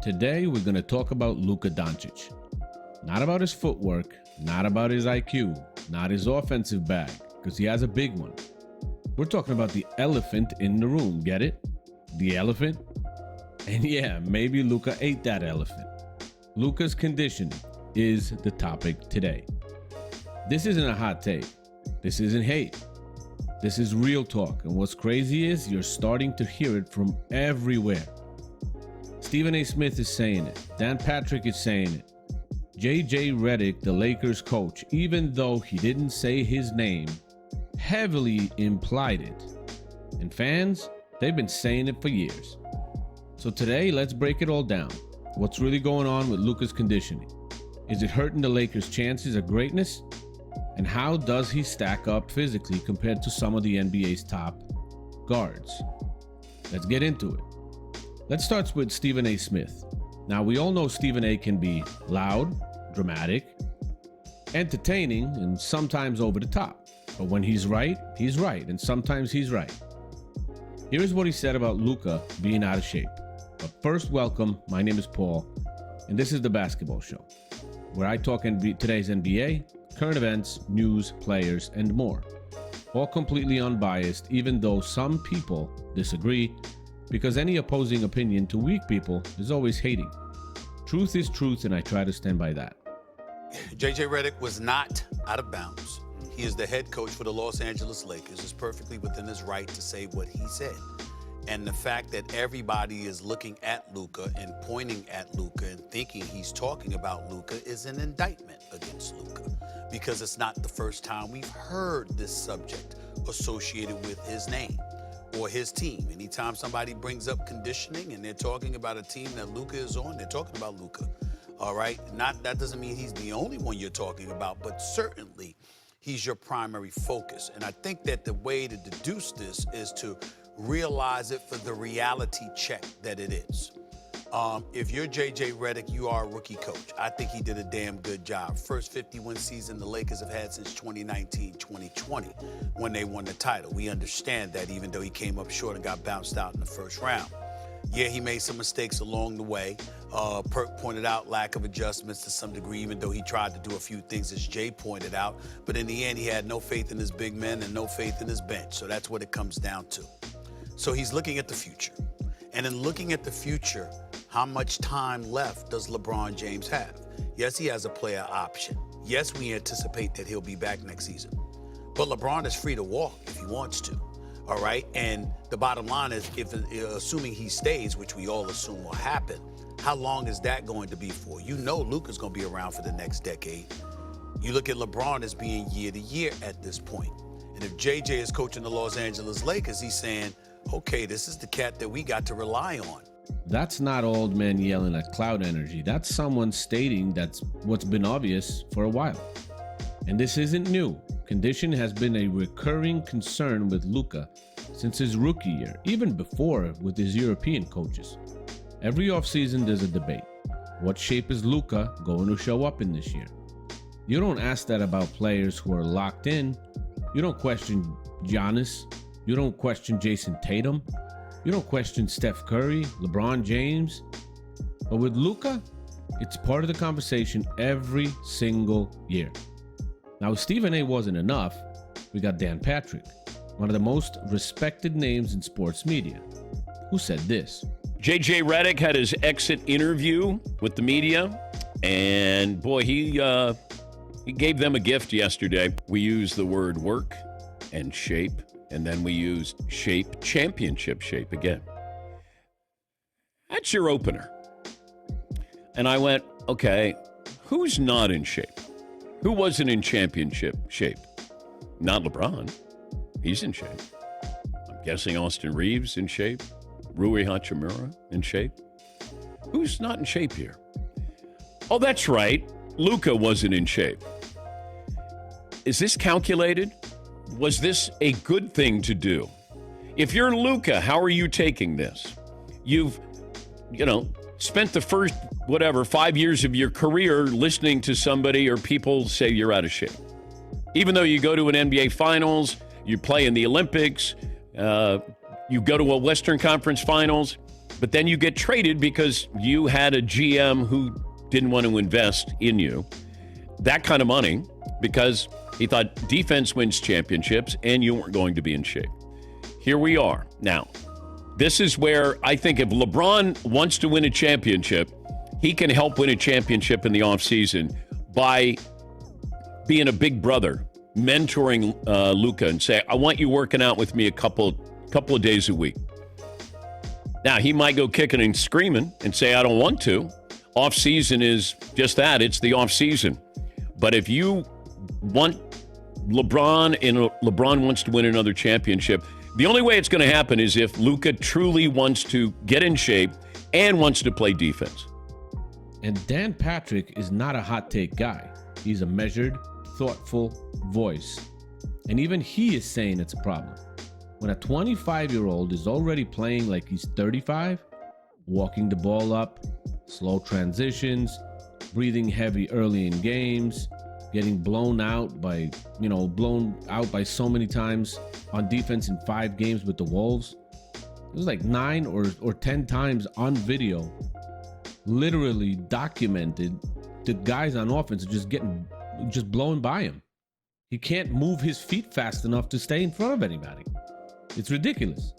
Today, we're going to talk about Luka Doncic. Not about his footwork, not about his IQ, not his offensive bag, because he has a big one. We're talking about the elephant in the room, get it? The elephant? And yeah, maybe Luka ate that elephant. Luka's conditioning is the topic today. This isn't a hot take. This isn't hate. This is real talk, and what's crazy is you're starting to hear it from everywhere. Stephen A. Smith is saying it. Dan Patrick is saying it. J.J. Reddick, the Lakers coach, even though he didn't say his name, heavily implied it. And fans, they've been saying it for years. So today, let's break it all down. What's really going on with Luka's conditioning? Is it hurting the Lakers' chances of greatness? And how does he stack up physically compared to some of the NBA's top guards? Let's get into it. Let's start with Stephen A. Smith. Now, we all know Stephen A. can be loud, dramatic, entertaining, and sometimes over the top. But when he's right, and sometimes he's right. Here's what he said about Luka being out of shape. But first, welcome. My name is Paul, and this is The Basketball Show, where I talk today's NBA, current events, news, players, and more. All completely unbiased, even though some people disagree, because any opposing opinion to weak people is always hating. Truth is truth, and I try to stand by that. J.J. Reddick was not out of bounds. He is the head coach for the Los Angeles Lakers. It's perfectly within his right to say what he said. And the fact that everybody is looking at Luka and pointing at Luka and thinking he's talking about Luka is an indictment against Luka, because it's not the first time we've heard this subject associated with his name or his team. Anytime somebody brings up conditioning and they're talking about a team that Luka is on, they're talking about Luka. All right? That doesn't mean he's the only one you're talking about, but certainly he's your primary focus. And I think that the way to deduce this is to realize it for the reality check that it is. If you're J.J. Reddick, you are a rookie coach. I think he did a damn good job. First 50-win season the Lakers have had since 2019-2020 when they won the title. We understand that, even though he came up short and got bounced out in the first round. Yeah, he made some mistakes along the way. Perk pointed out lack of adjustments to some degree, even though he tried to do a few things, as Jay pointed out. But in the end, he had no faith in his big men and no faith in his bench. So that's what it comes down to. So he's looking at the future. And in looking at the future, how much time left does LeBron James have? Yes, he has a player option. Yes, we anticipate that he'll be back next season. But LeBron is free to walk if he wants to. All right? And the bottom line is, assuming he stays, which we all assume will happen, how long is that going to be for? You know Luka's going to be around for the next decade. You look at LeBron as being year to year at this point. And if JJ is coaching the Los Angeles Lakers, he's saying, okay, this is the cat that we got to rely on. That's not old men yelling at cloud energy. That's someone stating that's what's been obvious for a while. And this isn't new. Condition has been a recurring concern with Luka since his rookie year, even before with his European coaches. Every offseason there's a debate. What shape is Luka going to show up in this year? You don't ask that about players who are locked in. You don't question Giannis. You don't question Jason Tatum. You don't question Steph Curry, LeBron James. But with Luka, it's part of the conversation every single year. Now, if Stephen A. wasn't enough, we got Dan Patrick, one of the most respected names in sports media, who said this. J.J. Reddick had his exit interview with the media, and boy, he gave them a gift yesterday. We used the word work and shape, and then we used shape, championship shape again. That's your opener. And I went, okay, who's not in shape? Who wasn't in championship shape? Not LeBron. He's in shape. I'm guessing Austin Reeves in shape. Rui Hachimura in shape. Who's not in shape here? Oh, that's right. Luka wasn't in shape. Is this calculated? Was this a good thing to do? If you're Luka, how are you taking this? You've, spent the first, 5 years of your career listening to somebody or people say you're out of shape. Even though you go to an NBA Finals, you play in the Olympics, you go to a Western Conference Finals, but then you get traded because you had a GM who didn't want to invest in you that kind of money because he thought defense wins championships and you weren't going to be in shape. Here we are. Now, this is where I think if LeBron wants to win a championship, he can help win a championship in the offseason by being a big brother, mentoring Luka and say, I want you working out with me a couple of days a week. Now, he might go kicking and screaming and say, I don't want to. Off-season is just that. It's the off-season. But if you want LeBron and LeBron wants to win another championship, the only way it's going to happen is if Luka truly wants to get in shape and wants to play defense. And Dan Patrick is not a hot take guy. He's a measured, thoughtful voice. And even he is saying it's a problem. When a 25-year-old is already playing like he's 35, walking the ball up, slow transitions, breathing heavy early in games, getting blown out by so many times on defense in 5 games with the Wolves. It was like 9 or 10 times on video, literally documented, the guys on offense are just blowing by him. He can't move his feet fast enough to stay in front of anybody. It's ridiculous.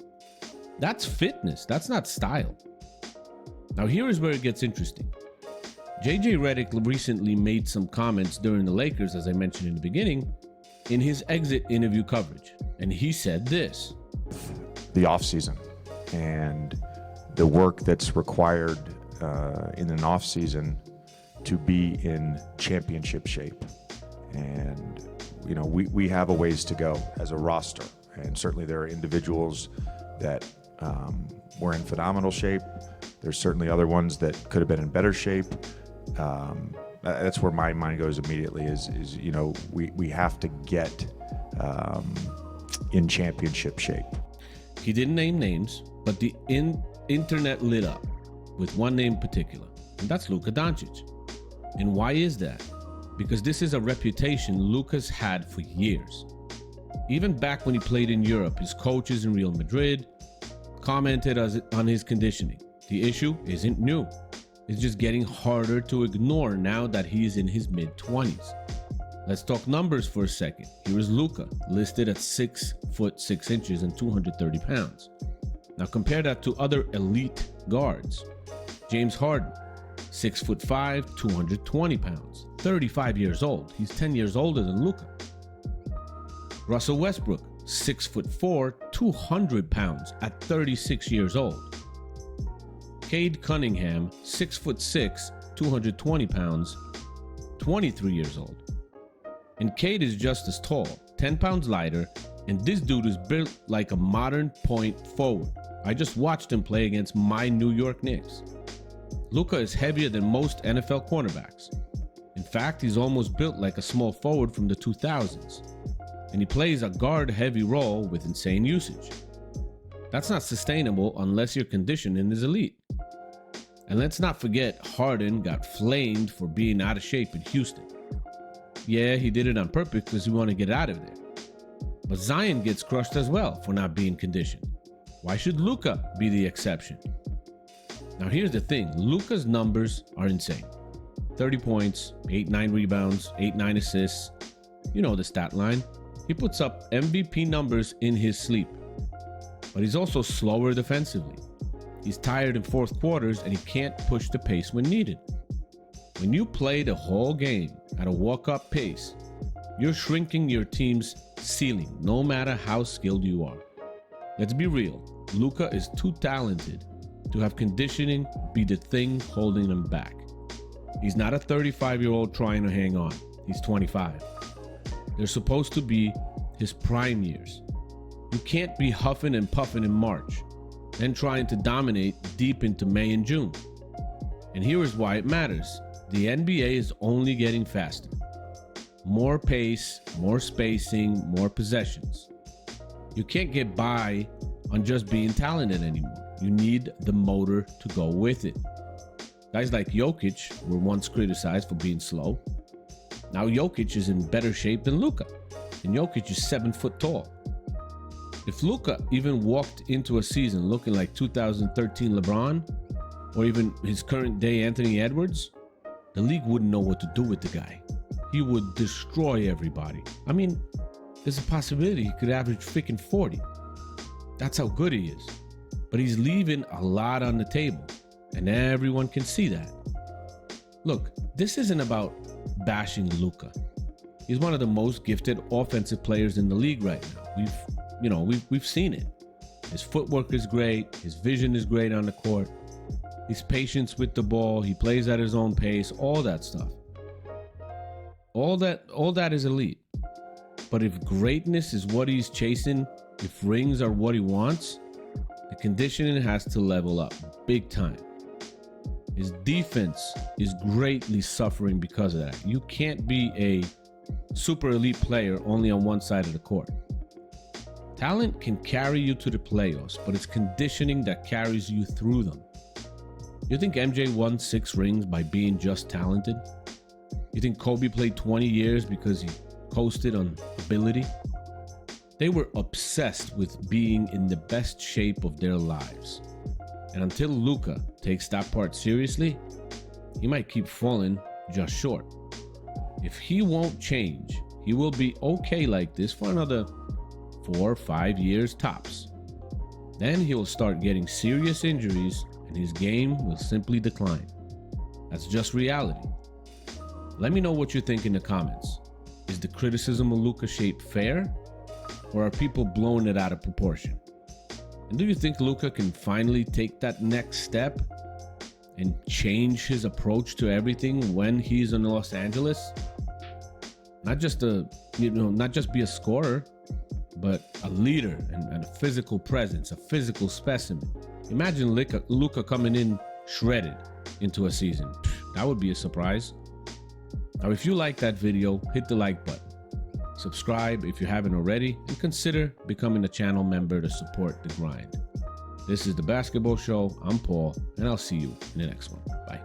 That's fitness. That's not style. Now here is where it gets interesting. JJ Reddick recently made some comments during the Lakers, as I mentioned in the beginning, in his exit interview coverage. And he said this. The offseason and the work that's required in an offseason to be in championship shape. And, we have a ways to go as a roster. And certainly there are individuals that were in phenomenal shape. There's certainly other ones that could have been in better shape. That's where my mind goes immediately is we have to get in championship shape. He didn't name names, but the internet lit up with one name in particular, and that's Luka Doncic. And why is that? Because this is a reputation Luka's had for years. Even back when he played in Europe, his coaches in Real Madrid commented on his conditioning. The issue isn't new. It's just getting harder to ignore now that he is in his mid-20s. Let's talk numbers for a second. Here is Luka, listed at 6 foot 6 inches and 230 pounds. Now compare that to other elite guards. James Harden, 6 foot 5, 220 pounds, 35 years old. He's 10 years older than Luka. Russell Westbrook, 6 foot 4, 200 pounds at 36 years old. Cade Cunningham, 6 foot 6, 220 pounds, 23 years old. And Cade is just as tall, 10 pounds lighter, and this dude is built like a modern point forward. I just watched him play against my New York Knicks. Luka is heavier than most NFL cornerbacks. In fact, he's almost built like a small forward from the 2000s. And he plays a guard-heavy role with insane usage. That's not sustainable unless your conditioning is elite. And let's not forget, Harden got flamed for being out of shape in Houston. Yeah, he did it on purpose because he wanted to get out of there. But Zion gets crushed as well for not being conditioned. Why should Luka be the exception? Now here's the thing, Luka's numbers are insane. 30 points, 8-9 rebounds, 8-9 assists. You know the stat line. He puts up MVP numbers in his sleep. But he's also slower defensively. He's tired in fourth quarters and he can't push the pace when needed. When you play the whole game at a walk-up pace, you're shrinking your team's ceiling, no matter how skilled you are. Let's be real, Luka is too talented to have conditioning be the thing holding him back. He's not a 35-year-old trying to hang on. He's 25. They're supposed to be his prime years. You can't be huffing and puffing in March, then trying to dominate deep into May and June. And here is why it matters. The NBA is only getting faster. More pace, more spacing, more possessions. You can't get by on just being talented anymore. You need the motor to go with it. Guys like Jokic were once criticized for being slow. Now Jokic is in better shape than Luka, and Jokic is 7 foot tall. If Luka even walked into a season looking like 2013 LeBron, or even his current day Anthony Edwards, the league wouldn't know what to do with the guy. He would destroy everybody. I mean, there's a possibility he could average freaking 40. That's how good he is. But he's leaving a lot on the table, and everyone can see that. Look, this isn't about bashing Luka. He's one of the most gifted offensive players in the league right now. We've seen it. His footwork is great. His vision is great on the court. His patience with the ball. He plays at his own pace. All that stuff. All that is elite. But if greatness is what he's chasing, if rings are what he wants, the conditioning has to level up big time. His defense is greatly suffering because of that. You can't be a super elite player only on one side of the court. Talent can carry you to the playoffs, but it's conditioning that carries you through them. You think MJ won 6 rings by being just talented? You think Kobe played 20 years because he coasted on ability? They were obsessed with being in the best shape of their lives. And until Luka takes that part seriously, he might keep falling just short. If he won't change, he will be okay like this for another 4 or 5 years tops. Then he'll start getting serious injuries and his game will simply decline. That's just reality. Let me know what you think in the comments. Is the criticism of Luka's shape fair, or are people blowing it out of proportion? And do you think Luka can finally take that next step and change his approach to everything when he's in Los Angeles? Not just be a scorer, but a leader and a physical presence, a physical specimen. Imagine Luka coming in shredded into a season. That would be a surprise. Now, if you like that video, hit the like button. Subscribe if you haven't already, and consider becoming a channel member to support the grind. This is The Basketball Show. I'm Paul, and I'll see you in the next one. Bye.